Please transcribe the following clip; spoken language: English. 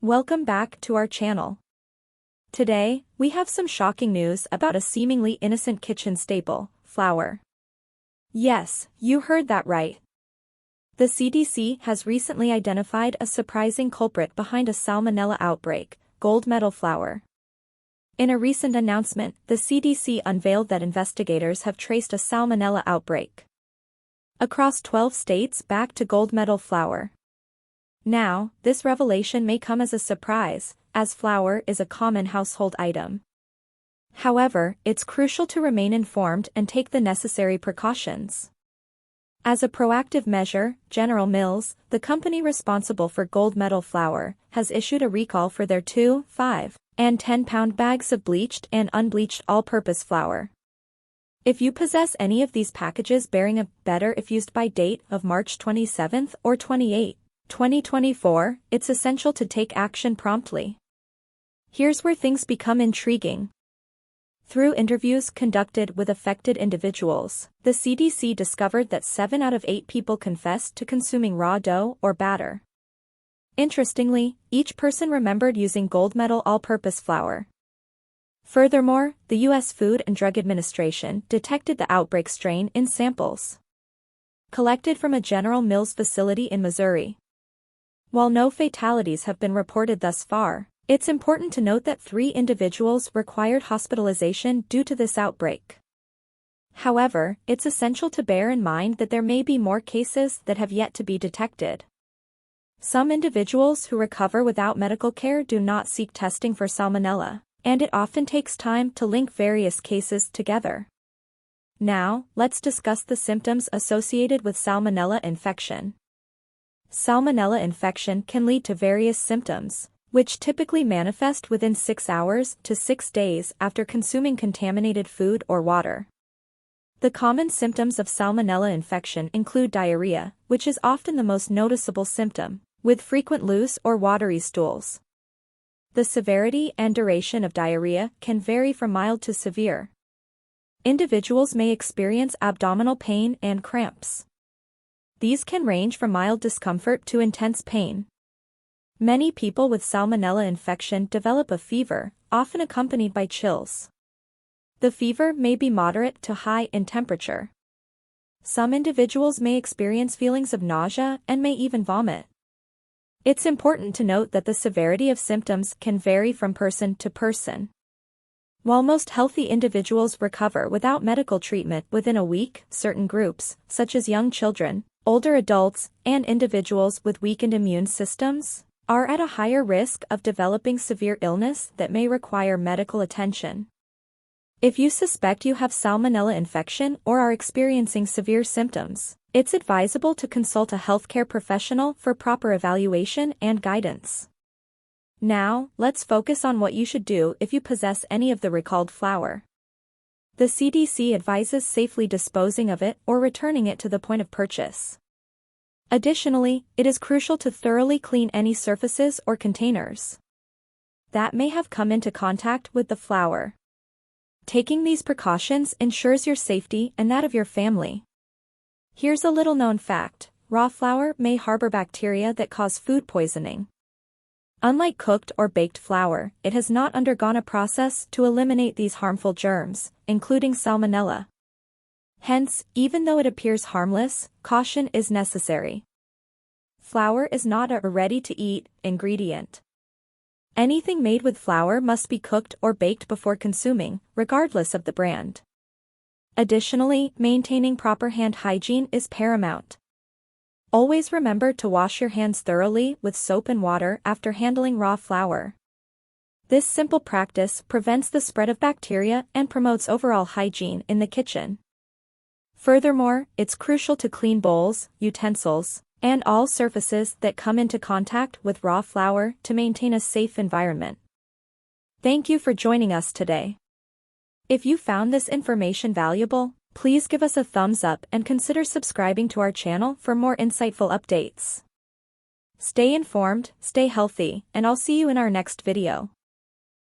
Welcome back to our channel. Today, we have some shocking news about a seemingly innocent kitchen staple, flour. Yes, you heard that right. The CDC has recently identified a surprising culprit behind a Salmonella outbreak, gold medal flour. In a recent announcement, the CDC unveiled that investigators have traced a Salmonella outbreak across 12 states back to gold medal flour. Now, this revelation may come as a surprise, as flour is a common household item. However, it's crucial to remain informed and take the necessary precautions. As a proactive measure, General Mills, the company responsible for gold medal flour, has issued a recall for their 2, 5, and 10-pound bags of bleached and unbleached all-purpose flour. If you possess any of these packages bearing a "better if used by" date of March 27 or 28, 2024, it's essential to take action promptly. Here's where things become intriguing. Through interviews conducted with affected individuals, the CDC discovered that 7 out of 8 people confessed to consuming raw dough or batter. Interestingly, each person remembered using gold medal all-purpose flour. Furthermore, the U.S. Food and Drug Administration detected the outbreak strain in samples collected from a General Mills facility in Missouri. While no fatalities have been reported thus far, it's important to note that 3 individuals required hospitalization due to this outbreak. However, it's essential to bear in mind that there may be more cases that have yet to be detected. Some individuals who recover without medical care do not seek testing for salmonella, and it often takes time to link various cases together. Now, let's discuss the symptoms associated with salmonella infection. Salmonella infection can lead to various symptoms, which typically manifest within 6 hours to 6 days after consuming contaminated food or water. The common symptoms of salmonella infection include diarrhea, which is often the most noticeable symptom, with frequent loose or watery stools. The severity and duration of diarrhea can vary from mild to severe. Individuals may experience abdominal pain and cramps. These can range from mild discomfort to intense pain. Many people with salmonella infection develop a fever, often accompanied by chills. The fever may be moderate to high in temperature. Some individuals may experience feelings of nausea and may even vomit. It's important to note that the severity of symptoms can vary from person to person. While most healthy individuals recover without medical treatment within a week, certain groups, such as young children, older adults, and individuals with weakened immune systems, are at a higher risk of developing severe illness that may require medical attention. If you suspect you have salmonella infection or are experiencing severe symptoms, it's advisable to consult a healthcare professional for proper evaluation and guidance. Now, let's focus on what you should do if you possess any of the recalled flour. The CDC advises safely disposing of it or returning it to the point of purchase. Additionally, it is crucial to thoroughly clean any surfaces or containers that may have come into contact with the flour. Taking these precautions ensures your safety and that of your family. Here's a little-known fact: raw flour may harbor bacteria that cause food poisoning. Unlike cooked or baked flour, it has not undergone a process to eliminate these harmful germs, including salmonella. Hence, even though it appears harmless, caution is necessary. Flour is not a ready-to-eat ingredient. Anything made with flour must be cooked or baked before consuming, regardless of the brand. Additionally, maintaining proper hand hygiene is paramount. Always remember to wash your hands thoroughly with soap and water after handling raw flour. This simple practice prevents the spread of bacteria and promotes overall hygiene in the kitchen. Furthermore, it's crucial to clean bowls, utensils, and all surfaces that come into contact with raw flour to maintain a safe environment. Thank you for joining us today. If you found this information valuable, please give us a thumbs up and consider subscribing to our channel for more insightful updates. Stay informed, stay healthy, and I'll see you in our next video.